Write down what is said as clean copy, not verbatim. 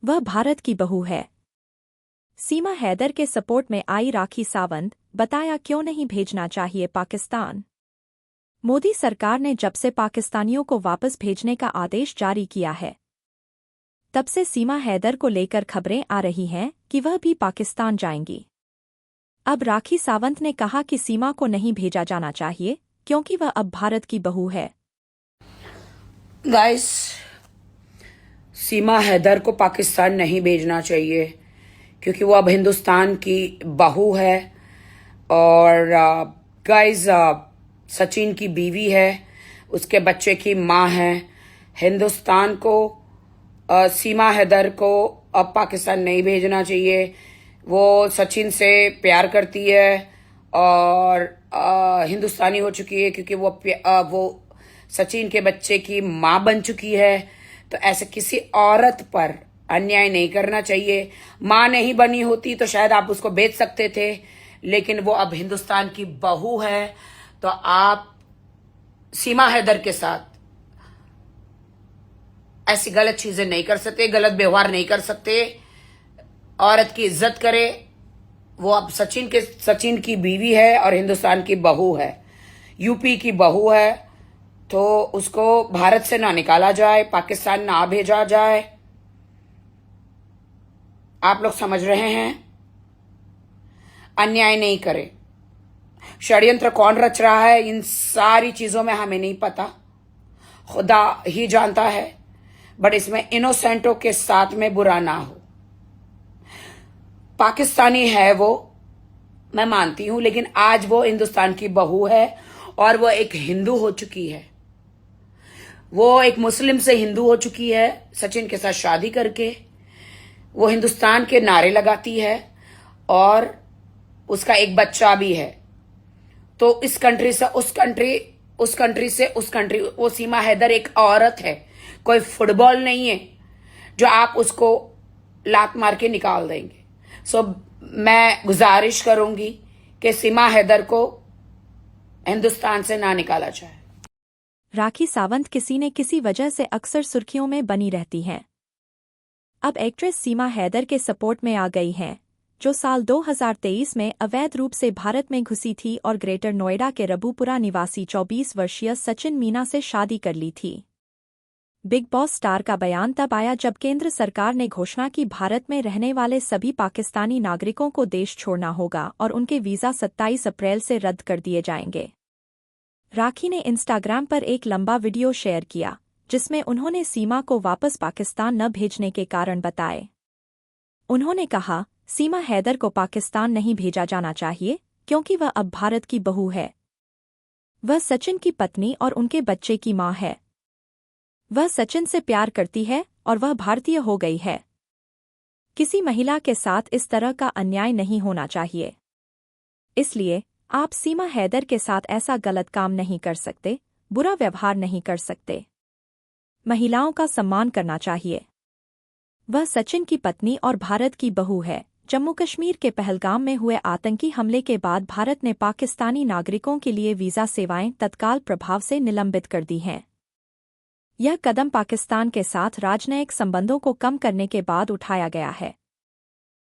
वह भारत की बहू है। सीमा हैदर के सपोर्ट में आई राखी सावंत, बताया क्यों नहीं भेजना चाहिए पाकिस्तान। मोदी सरकार ने जब से पाकिस्तानियों को वापस भेजने का आदेश जारी किया है, तब से सीमा हैदर को लेकर खबरें आ रही हैं कि वह भी पाकिस्तान जाएंगी। अब राखी सावंत ने कहा कि सीमा को नहीं भेजा जाना चाहिए क्योंकि वह अब भारत की बहू है। गाइस, सीमा हैदर को पाकिस्तान नहीं भेजना चाहिए क्योंकि वो अब हिंदुस्तान की बहू है। और गाइस, सचिन की बीवी है, उसके बच्चे की माँ है। हिंदुस्तान को सीमा हैदर को अब पाकिस्तान नहीं भेजना चाहिए। वो सचिन से प्यार करती है और हिंदुस्तानी हो चुकी है क्योंकि वो सचिन के बच्चे की माँ बन चुकी है। तो ऐसे किसी औरत पर अन्याय नहीं करना चाहिए। माँ नहीं बनी होती तो शायद आप उसको बेच सकते थे, लेकिन वो अब हिंदुस्तान की बहू है। तो आप सीमा हैदर के साथ ऐसी गलत चीजें नहीं कर सकते, गलत व्यवहार नहीं कर सकते। औरत की इज्जत करे। वो अब सचिन की बीवी है और हिंदुस्तान की बहू है, यूपी की बहू है। तो उसको भारत से ना निकाला जाए, पाकिस्तान ना भेजा जाए। आप लोग समझ रहे हैं? अन्याय नहीं करे। षड्यंत्र कौन रच रहा है इन सारी चीजों में हमें नहीं पता, खुदा ही जानता है। बट इसमें इनोसेंटों के साथ में बुरा ना हो। पाकिस्तानी है वो, मैं मानती हूं, लेकिन आज वो हिंदुस्तान की बहू है और वो एक हिंदू हो चुकी है। वो एक मुस्लिम से हिंदू हो चुकी है। सचिन के साथ शादी करके वो हिंदुस्तान के नारे लगाती है और उसका एक बच्चा भी है। तो इस कंट्री से उस कंट्री, उस कंट्री से उस कंट्री, वो सीमा हैदर एक औरत है, कोई फुटबॉल नहीं है जो आप उसको लात मार के निकाल देंगे। सो मैं गुजारिश करूंगी कि सीमा हैदर को हिंदुस्तान से ना निकाला जाए। राखी सावंत किसी न किसी वजह से अक्सर सुर्खियों में बनी रहती हैं। अब एक्ट्रेस सीमा हैदर के सपोर्ट में आ गई हैं, जो साल 2023 में अवैध रूप से भारत में घुसी थी और ग्रेटर नोएडा के रबूपुरा निवासी 24 वर्षीय सचिन मीना से शादी कर ली थी। बिग बॉस स्टार का बयान तब आया जब केंद्र सरकार ने घोषणा की भारत में रहने वाले सभी पाकिस्तानी नागरिकों को देश छोड़ना होगा और उनके वीज़ा 27 अप्रैल से रद्द कर दिए जाएंगे। राखी ने इंस्टाग्राम पर एक लंबा वीडियो शेयर किया जिसमें उन्होंने सीमा को वापस पाकिस्तान न भेजने के कारण बताए। उन्होंने कहा, सीमा हैदर को पाकिस्तान नहीं भेजा जाना चाहिए क्योंकि वह अब भारत की बहू है। वह सचिन की पत्नी और उनके बच्चे की माँ है। वह सचिन से प्यार करती है और वह भारतीय हो गई है। किसी महिला के साथ इस तरह का अन्याय नहीं होना चाहिए। इसलिए आप सीमा हैदर के साथ ऐसा गलत काम नहीं कर सकते, बुरा व्यवहार नहीं कर सकते। महिलाओं का सम्मान करना चाहिए। वह सचिन की पत्नी और भारत की बहू है। जम्मू कश्मीर के पहलगाम में हुए आतंकी हमले के बाद भारत ने पाकिस्तानी नागरिकों के लिए वीज़ा सेवाएं तत्काल प्रभाव से निलंबित कर दी हैं। यह कदम पाकिस्तान के साथ राजनयिक संबंधों को कम करने के बाद उठाया गया है।